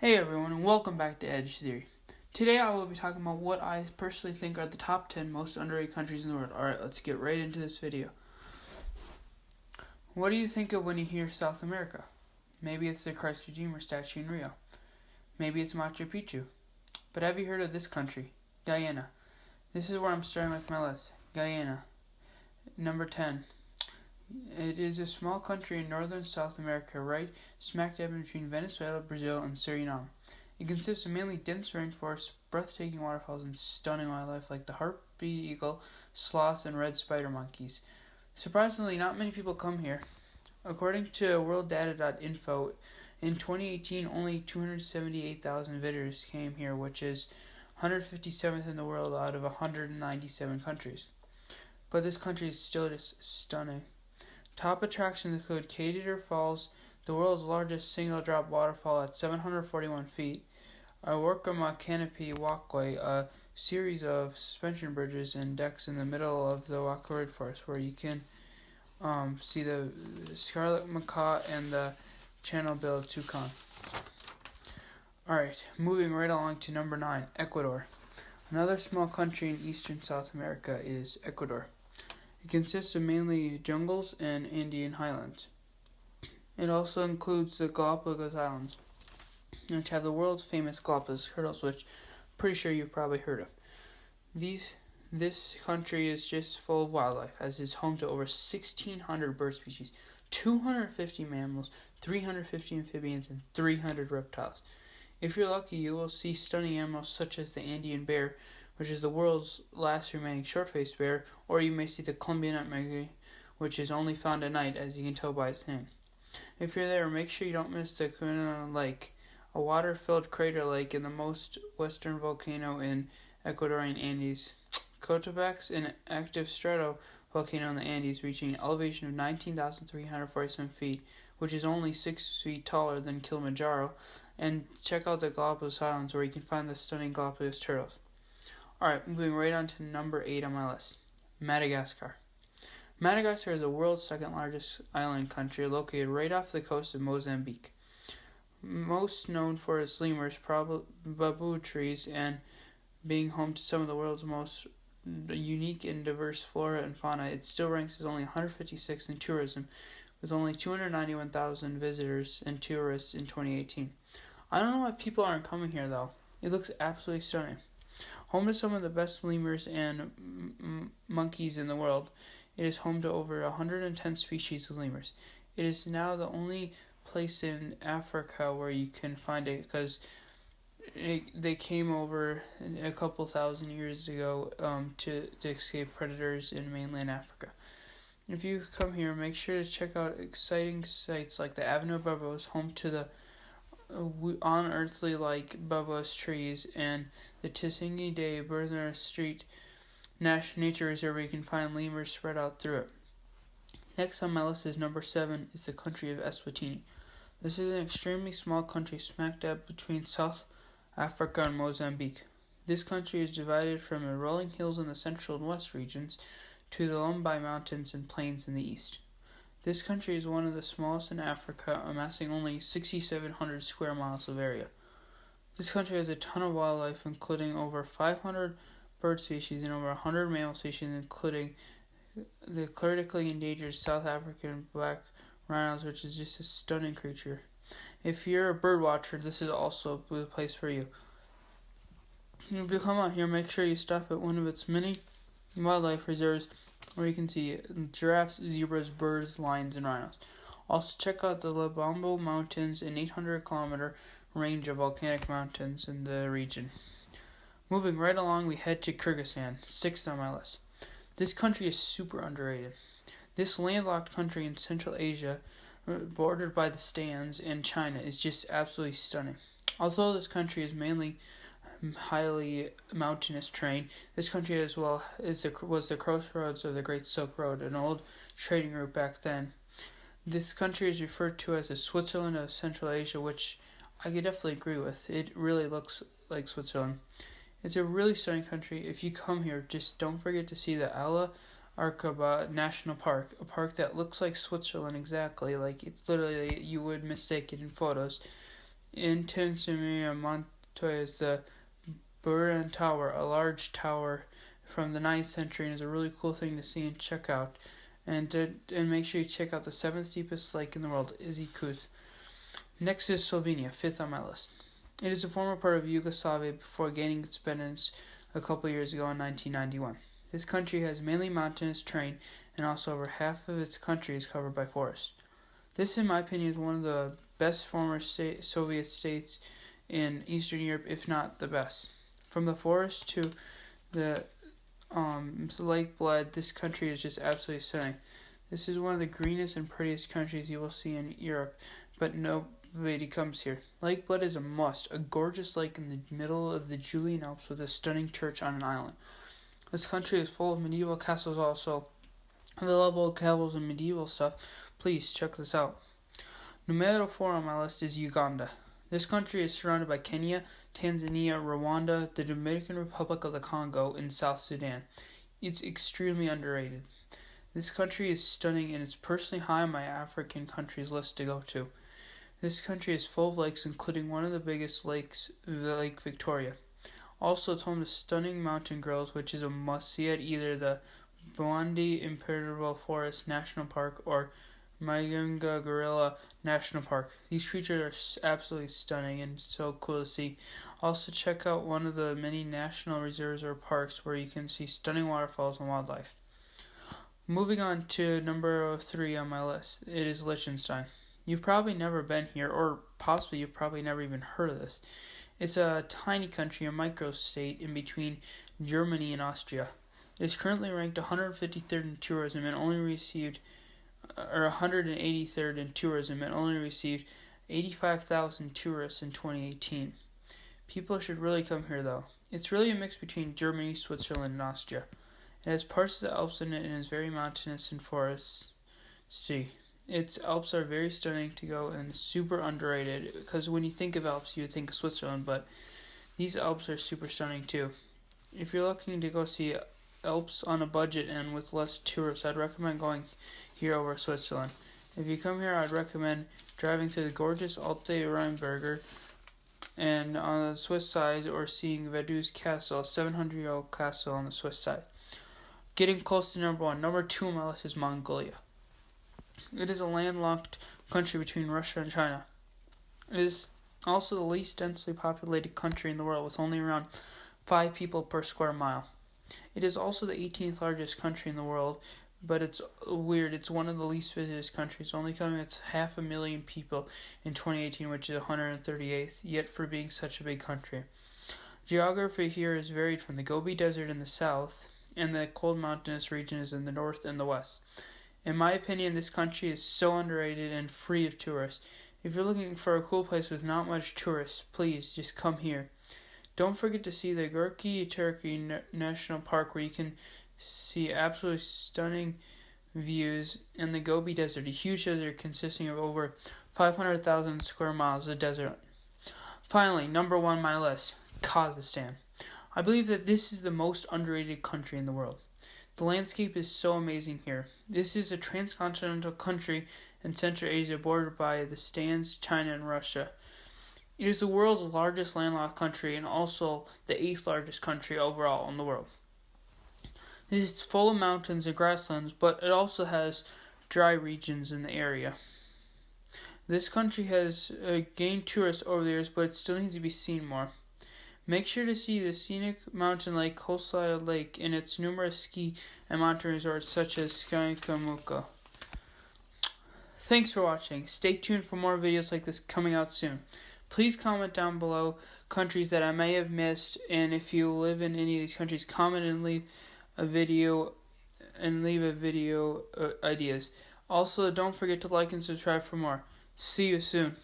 Hey everyone, and welcome back to Edge Theory. Today I will be talking about what I personally think are the top 10 most underrated countries in the world. Alright, let's get right into this video. What do you think of when you hear South America? Maybe it's the Christ Redeemer statue in Rio. Maybe it's Machu Picchu. But have you heard of this country? Guyana. This is where I'm starting with my list. Guyana. Number 10. It is a small country in northern South America, right smack dab between Venezuela, Brazil, and Suriname. It consists of mainly dense rainforests, breathtaking waterfalls, and stunning wildlife like the harpy eagle, sloths, and red spider monkeys. Surprisingly, not many people come here. According to worlddata.info, in 2018, only 278,000 visitors came here, which is 157th in the world out of 197 countries. But this country is still just stunning. Top attractions include Kyrgyzstan Falls, the world's largest single-drop waterfall at 741 feet, a Workama Canopy Walkway, a series of suspension bridges and decks in the middle of the Waka Forest where you can see the scarlet macaw and the channel-billed toucan. Alright, moving right along to number 9, Ecuador. Another small country in eastern South America is Ecuador. It consists of mainly jungles and Andean highlands. It also includes the Galapagos Islands, which have the world's famous Galapagos turtles, which I'm pretty sure you've probably heard of. This country is just full of wildlife, as it is home to over 1,600 bird species, 250 mammals, 350 amphibians, and 300 reptiles. If you're lucky, you will see stunning animals such as the Andean bear, which is the world's last remaining short-faced bear, or you may see the Colombian nutmeg, which is only found at night, as you can tell by its name. If you're there, make sure you don't miss the Guyana Lake, a water-filled crater lake in the most western volcano in Ecuadorian Andes. Cotobac's an active stratovolcano in the Andes, reaching an elevation of 19,347 feet, which is only 6 feet taller than Kilimanjaro. And check out the Galapagos Islands, where you can find the stunning Galapagos turtles. Alright, moving right on to number 8 on my list. Madagascar. Madagascar is the world's second largest island country, located right off the coast of Mozambique. Most known for its lemurs, bamboo trees, and being home to some of the world's most unique and diverse flora and fauna, it still ranks as only 156th in tourism, with only 291,000 visitors and tourists in 2018. I don't know why people aren't coming here, though. It looks absolutely stunning. Home to some of the best lemurs and monkeys in the world, it is home to over 110 species of lemurs. It is now the only place in Africa where you can find it, because they came over a couple thousand years ago to escape predators in mainland Africa. If you come here, make sure to check out exciting sites like the Avenue of Babos, home to the unearthly-like babos trees, and the Tisingi de Berner Street Nature Reserve, where you can find lemurs spread out through it. Next on my list is number 7, is the country of Eswatini. This is an extremely small country smack dab between South Africa and Mozambique. This country is divided from the rolling hills in the central and west regions to the Lombai Mountains and plains in the east. This country is one of the smallest in Africa, amassing only 6,700 square miles of area. This country has a ton of wildlife, including over 500 bird species and over 100 mammal species, including the critically endangered South African black rhinos, which is just a stunning creature. If you're a bird watcher, this is also the place for you. If you come out here, make sure you stop at one of its many wildlife reserves where you can see giraffes, zebras, birds, lions, and rhinos. Also, check out the Lebombo Mountains, an 800-kilometer range of volcanic mountains in the region. Moving right along, we head to Kyrgyzstan, 6th on my list. This country is super underrated. This landlocked country in Central Asia, bordered by the Stans and China, is just absolutely stunning. Although this country is mainly highly mountainous terrain, this country as well was the crossroads of the Great Silk Road, an old trading route back then. This country is referred to as the Switzerland of Central Asia, which I could definitely agree with. It really looks like Switzerland. It's a really stunning country. If you come here, just don't forget to see the Ala Arkaba National Park, a park that looks like Switzerland exactly. Like, it's literally, you would mistake it in photos. In Tanzania, Montoya is the Buran Tower, a large tower from the 9th century, and is a really cool thing to see and check out. And make sure you check out the 7th deepest lake in the world, Izikut. Next is Slovenia, 5th on my list. It is a former part of Yugoslavia before gaining its independence a couple years ago in 1991. This country has mainly mountainous terrain, and also over half of its country is covered by forest. This, in my opinion, is one of the best former Soviet states in Eastern Europe, if not the best. From the forest to the lake bed, this country is just absolutely stunning. This is one of the greenest and prettiest countries you will see in Europe, but nobody comes here. Lake Blood is a must, a gorgeous lake in the middle of the Julian Alps with a stunning church on an island. This country is full of medieval castles also. If you love old castles and medieval stuff, please check this out. Numero 4 on my list is Uganda. This country is surrounded by Kenya, Tanzania, Rwanda, the Dominican Republic of the Congo, and South Sudan. It's extremely underrated. This country is stunning and is personally high on my African countries list to go to. This country is full of lakes, including one of the biggest lakes, Lake Victoria. Also, it's home to stunning mountain gorillas, which is a must-see at either the Bwindi Imperial Forest National Park or Madagascar Gorilla National Park. These creatures are absolutely stunning and so cool to see. Also, check out one of the many national reserves or parks where you can see stunning waterfalls and wildlife. Moving on to number 3 on my list, it is Liechtenstein. You've probably never been here, or possibly you've probably never even heard of this. It's a tiny country, a micro-state in between Germany and Austria. It is currently ranked 153rd in tourism and only received, 183rd in tourism and only received 85,000 tourists in 2018. People should really come here though. It's really a mix between Germany, Switzerland, and Austria. It has parts of the Alps in it and is very mountainous and foresty. Its Alps are very stunning to go and super underrated, because when you think of Alps, you would think of Switzerland, but these Alps are super stunning too. If you're looking to go see Alps on a budget and with less tourists, I'd recommend going here over Switzerland. If you come here, I'd recommend driving through the gorgeous Alte Rheinberger and on the Swiss side, or seeing Vaduz Castle, a 700-year-old castle on the Swiss side. Getting close to number 1. Number 2 on my list is Mongolia. It is a landlocked country between Russia and China. It is also the least densely populated country in the world, with only around 5 people per square mile. It is also the 18th largest country in the world, but it's weird. It's one of the least visited countries, only coming with 500,000 people in 2018, which is 138th, yet for being such a big country. Geography here is varied from the Gobi Desert in the south, and the cold mountainous regions in the north and the west. In my opinion, this country is so underrated and free of tourists. If you're looking for a cool place with not much tourists, please just come here. Don't forget to see the Turkey National Park, where you can see absolutely stunning views, and the Gobi Desert, a huge desert consisting of over 500,000 square miles of desert. Finally, number 1 on my list, Kazakhstan. I believe that this is the most underrated country in the world. The landscape is so amazing here. This is a transcontinental country in Central Asia, bordered by the Stans, China, and Russia. It is the world's largest landlocked country and also the 8th largest country overall in the world. It is full of mountains and grasslands, but it also has dry regions in the area. This country has gained tourists over the years, but it still needs to be seen more. Make sure to see the scenic mountain lake Koslaya Lake and its numerous ski and mountain resorts such as Skykamuka. Thanks for watching. Stay tuned for more videos like this coming out soon. Please comment down below countries that I may have missed, and if you live in any of these countries, comment and leave a video ideas. Also, don't forget to like and subscribe for more. See you soon.